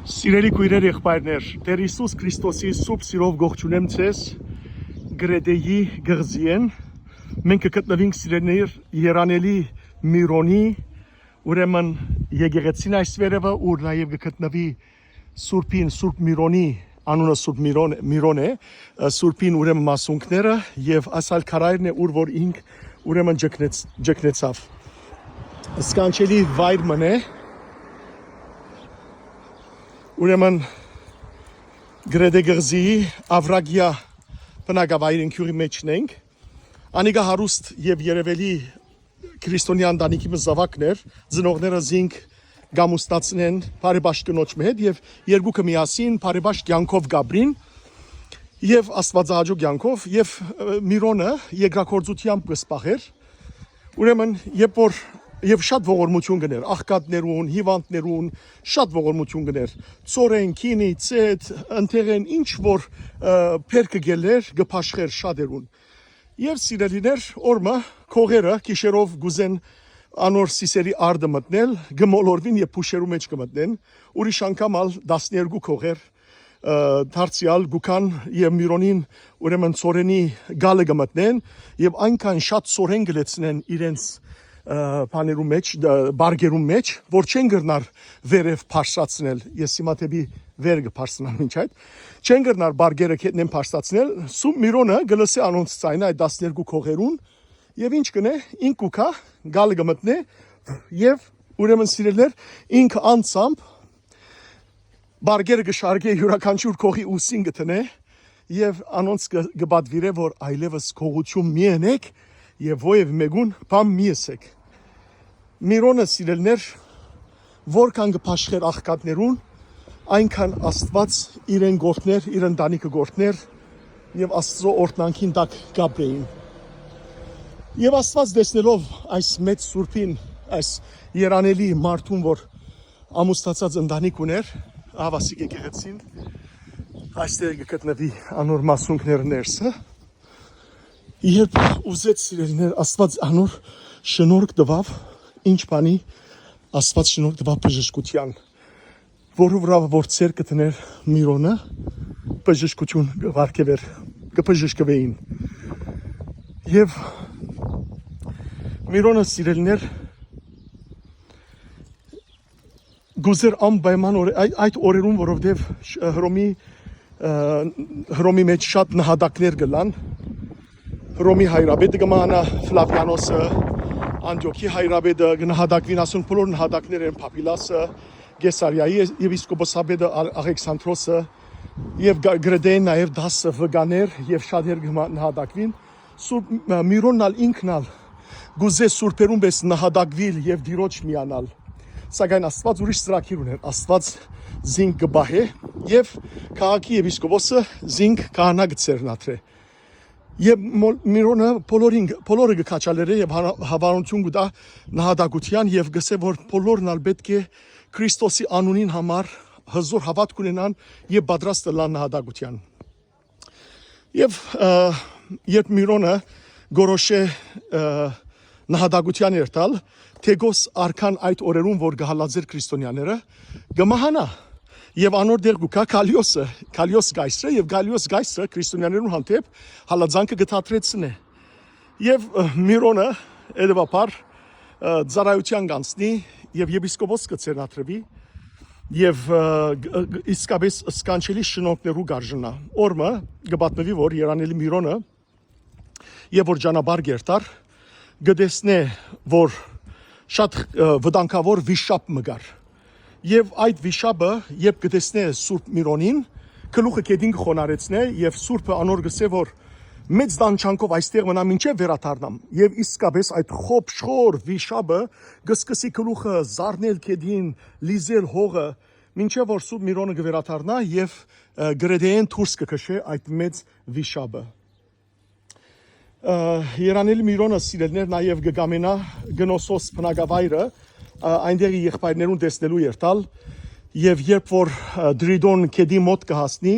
Սիրելի քույրեր եղբայրներ, Տեր Հիսուս Քրիստոսի սուրբ սիրով ողջունեմ ձեզ Գրեդեի գղզիեն։ Մենք կգտնվենք սիրելիներ երանելի Միրոնի, ուրեմն եկեղեցին այս վերևը, ուր նաև կգտնվի Սուրբին, Սուրբ Միրոնի, անունը Սուրբ Միրոն է, Սուրբին ուրեմն մասունքները եւ ասալ քարայրն է, ուր որ ինք ուրեմն ջկնեցավ։ Սկանչելի վայր մնե Ուրեմն Գրեդե գղզիի ավրագիա բնակավայրին քյուրի մեջն ենք, անիկա հարուստ եւ երևելի քրիստոնյա ընտանիքի մզավակներ, ծնողները զինք գամուստացնեն բարեբաշտ կնոջ հետ եւ երկուքը միասին բարեբաշտ կյանքով գաբրին եւ աստվածահաճո կյանքով եւ Միրոնը երկրակորձությամբ կսպախեր, ուրեմն երբ որ Եվ շատ ողորմություն գներ, աղքատներուն, հիվանդներուն, շատ ողորմություն գներ, ծորեն, քինի, ծետ, ընթեղեն, ինչ որ փերքը գելեր, գփաշխեր շատերուն։ Եվ սիրելիներ, օրմը քողերը գիշերով գուզեն անոր սիսերի արդը մտնել, գմոլորվին եւ փուշերու մեջ կմտնեն, ուրիշ անգամ ալ 12 քողեր դարձյալ գուքան եւ Միրոնին ուրեմն ծորենի գալը կմտնեն եւ այնքան շատ ծորեն գլեցնեն իրենց բաներու մեջ, բարգերու մեջ, որ չեն գրնար վերև փարսացնել, ես հիմա թեպի վեր կփարսնամ ինչ այդ, չեն գրնար բարգերը կետնեն փարսացնել, Սուրբ Միրոնը գլսե անոնց ցայնա այդ 12 քողերուն, եւ ինչ կնե, ինք ուքա, գալը կմտնե, եւ ուրեմն սիրելներ, ինք անցամբ բարգերը կշարգե յուրաքանչյուր քողի ուսին գտնե, եւ անոնց կբադվիրե, որ այլևս քողություն մի ենեք, եւ ովև մեգուն բամ մի եսեք։ Միրոնը սիրելներ, որքան կփաշխեր աղքատներուն, այնքան Աստված իրեն գործներ, իր ընտանիքը գործներ եւ Աստծո օրհնանքին տակ գաբրեին։ Եվ Աստված տեսնելով այս մեծ սուրբին, այս երանելի մարդուն, որ ամուսնացած ընտանիք ուներ, ավասիկ եկեղեցին, այստեղ կգտնվի անոր մասունքներ ներսը, Երբ ուզեց սիրելիներ, Աստված անոր շնորհք տվավ, ինչ բանի Աստված շնորհք տվավ բժշկության, որը վրա որ ծեր կտներ Միրոնը, բժշկություն վարկեվեր, կբժշկվեին։ Եվ Միրոնը սիրելիներ, գուզեր անպայման այդ օրերուն, որովհետև Հռոմի մեջ շատ նահատակներ գլան, Հռոմի հայրաբեդը գմանա Ֆլավիանոսը, Անտիոքի հայրաբեդը գնահատակվին ասուն բոլոր նահատակներ են Պապիլասը, Գեսարիայի եպիսկոպոսաբեդը Աղեքսանդրոսը եւ Գրեդեն նաեւ 10 վգաներ եւ շատեր նահատակվին, Սուրբ Միրոնն ինքնալ գուզե սուրբերուն պես նահատակվիլ եւ դիրոջ միանալ, սակայն Աստված ուրիշ ծրագիր ուներ, Աստված զինք կբահե եւ քաղաքի եպիսկոպոսը զինք քահանա գցերնատրե Եվ Միրոնը բոլորը կքաչալերը եւ հավանություն կտա նահատակության եւ գսե որ բոլորն ալ պետք է Քրիստոսի անունին համար հզոր հավատք ունենան եւ պատրաստ լան նահատակության։ Եվ երբ Միրոնը գորոշե նահատակության երթալ, թեգոս արքան այդ օրերուն որ գահալածեր քրիստոնյաները գմահանա Եվ անոր դեր գուկա Կալիոս գայսրը եւ Գալիոս գայսրը քրիստոնյաներուն հանդեպ հալածանքը գտատրեցնե։ Եվ Միրոնը edevapar ծառայության կանցնի եւ եպիսկոպոս կցերնատրվի եւ իսկապես սկանչելի շնորհներու գարժնա։ Օրմը գբատնվի որ երանելի Միրոնը եւ որ ճանապարհ գերտար գտեսնե որ շատ վտանգավոր վիշապ մգար Եվ այդ վիշապը, երբ կտեսնե Սուրբ Միրոնին, գլուխը կեդին կխոնարեցնե եւ Սուրբը անոր գսե որ մեծ դանչանքով այստեղ մնա մինչեւ վերաթարնամ եւ իսկապես այդ խոփ շոր վիշապը գսկսի գլուխը զարնել կեդին, լիզել հողը մինչեւ որ Սուրբ Միրոնը կվերաթարնա եւ գրեդեն դուրս կքշե այդ մեծ վիշապը։ Երանելի Միրոնը սիրելներ նաեւ կգամենա գնոսոս բնակավայրը այնտեղի եղբայրներուն տեսնելու երթալ եւ երբ որ Դրիդոն քեդի մոտ կհասնի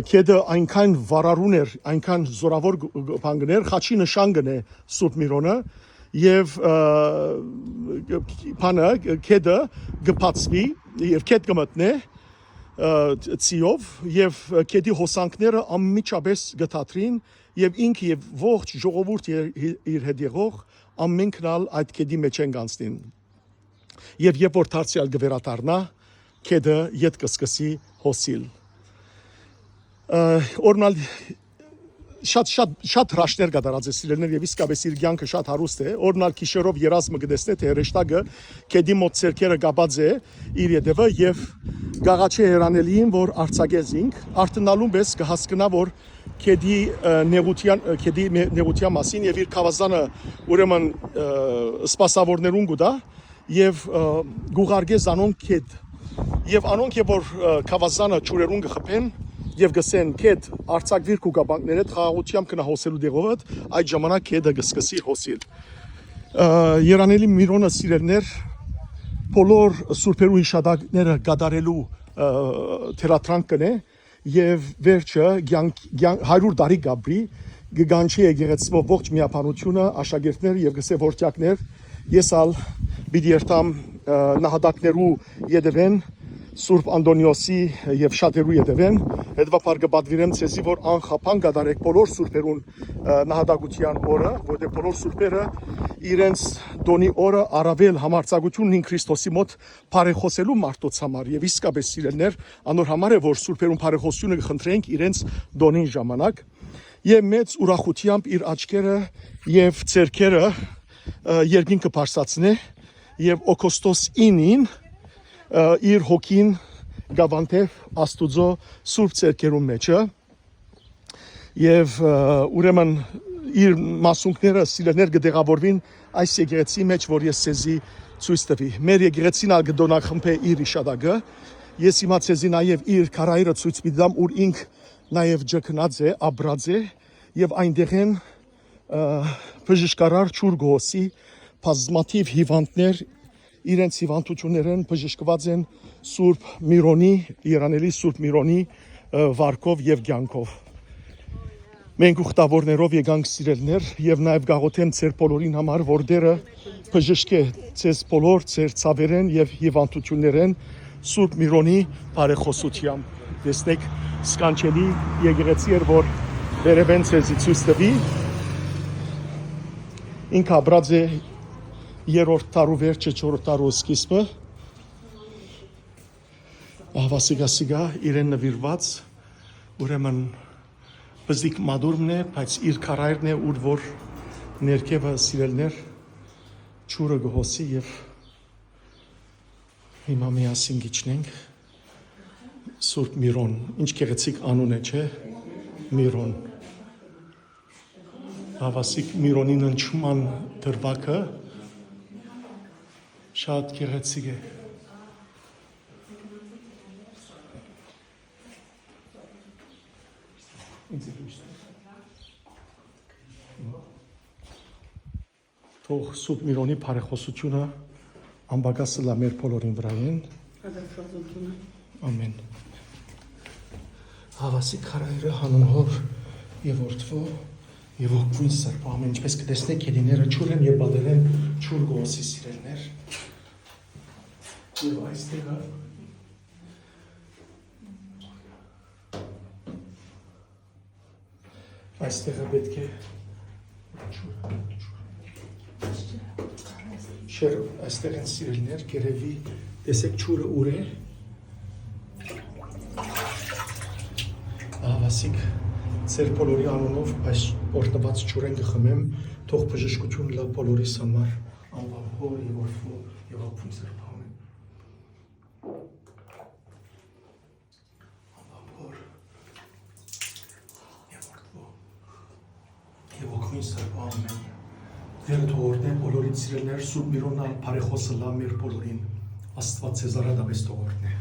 քեդը այնքան վարարուն էր այնքան զորավոր բանգներ խաչի նշան գնե Սուրբ Միրոնը եւ բանը քեդը գբացվի եւ քեդ կմտնե ծիով եւ կեդի հոսանքները անմիջապես գտածրին եւ ինքը եւ ողջ ժողովուրդ իր հետ եղող ամենքնալ այդ կեդի մեջ են գանցնին եւ երբ որ դարձյալ գվերադառնա կեդը յետ կսկսի հոսիլ օրնալ շատ հրաշներ կատարած է սիրելիներ եւ իսկապես իր կյանքը շատ հարուստ է օրնալ քիշերով երազմը գտեսնե թե հրեշտակը կեդի մոտ ցերկերը գաբած է իր յետևը եւ գաղաչի հերանելին որ արցագեզինք արտնալուն պես կհասկնա որ կեդի նեղության մասին եւ իր կավազանը ուրեմն սպասավորներուն գուտա եւ գուղարգե զանոն կեդ եւ անոնք եւ որ կավազանը ճուրերուն կխփեն եւ գսեն կեդ արցակվիր կուկաբանկները խաղաղությամբ կնահոսելու դեղովդ այդ ժամանակ կեդը կսկսի հոսիլ Երանելի Միրոնը սիրելներ բոլոր սուրբերու հիշադակները գադարելու թերատրանքն է եւ վերջը 100 տարի գաբրի գանչի եկեղեցվով ողջ միապանությունը աշակերտներ եւ գսե ворտյակներ ես ալ պիտի երթամ նահատակներու յետևեն Սուրբ Անդոնիոսի եւ շատերու յետևեն հետվապար կպատվիրեմ ցեզի որ անխափան գդարեք բոլոր սուրբերուն նահատակության օրը որտեղ բոլոր սուրբերը իրենց դոնի օրը առավել համարձակությունն ին Քրիստոսի մոտ բարեխոսելու մարդոց համար եւ իսկապես սիրելներ անոր համար է որ սուրբերուն բարեխոսությունը կխնդրենք իրենց դոնին ժամանակ եւ մեծ ուրախությամբ իր աչքերը եւ ցերքերը երկին կփարսացնե եւ օգոստոս 9-ին իր հոգին գավանտև աստուծո սուրբ ցերկերուն մեջը եւ ուրեմն իր մասունքները սիրելներ կդեղավորվին այս եկեղեցի մեջ որ ես ցեզի ցույց տվի մեր եկեղեցին ալ գդոնակխմբե իր իշադագը ես հիմա ցեզի նաեւ իր քարայրը ցույց պիտամ ուր ինք նաեւ ջքնած է աբրած է եւ այնտեղեն բժշկարար ճուր գոսի բազմաթիվ հիվանդներ իրենց հիվանդություններն բժշկված են Սուրբ Միրոնի, Երանելի Սուրբ Միրոնի վարկով եւ կյանքով։ Մենք ուխտավորներով եկանք սիրելներ եւ նաեւ գաղութեմ ծեր բոլորին համար, որ դերը բժշկե ցես բոլոր ծեր ցավերեն եւ հիվանդություններեն Սուրբ Միրոնի բարեխոսությամբ։ Տեսնեք սկանչելի եկեղեցի էր, որ վերևեն ցեզի ցույց տվի։ Ինք աբրած է երրորդ տարու վերջը չորրորդ տարու սկիզբը ահվասիգա իրեն նվիրված ուրեմն բզիկ մադուրմն է բայց իր քարայրն է ուր որ ներքևը սիրելներ ճուրը գոհոսի եւ հիմա միասին գիչնենք Սուրբ Միրոն ինչ գեղեցիկ անուն է չէ Միրոն ահվասիկ Միրոնին ընչման դրվակը շատ գեղեցիկ է թող Սուրբ Միրոնի բարեխոսությունը անբագասը լա մեր բոլորին վրային ամեն հավասի քարայրը հանունով եւ որդվո եւ ողջույն սրբո ամեն ինչպես կտեսնեք ելիները ճուր են եւ բադել են ճուր գոսի սիրելներ եւ այստեղ պետք է շեր այստեղ են սիրելներ գերեվի տեսեք ճուրը ուր է ահվասիկ Ձեր բոլորի անունով այս օրտնված ճուրեն կխմեմ, թող բժշկություն լա բոլորիս համար, անվան հոր եւ որդվո եւ ողջույն սրբո ամեն։ Անվան հոր եւ որդվո եւ ողջույն սրբո ամեն։ Դերը թող օրհնե բոլորի սիրելներ Սուրբ Միրոնը բարեխոսը լա մեր բոլորին, Աստված Ցեզարադաբես թող օրհնե։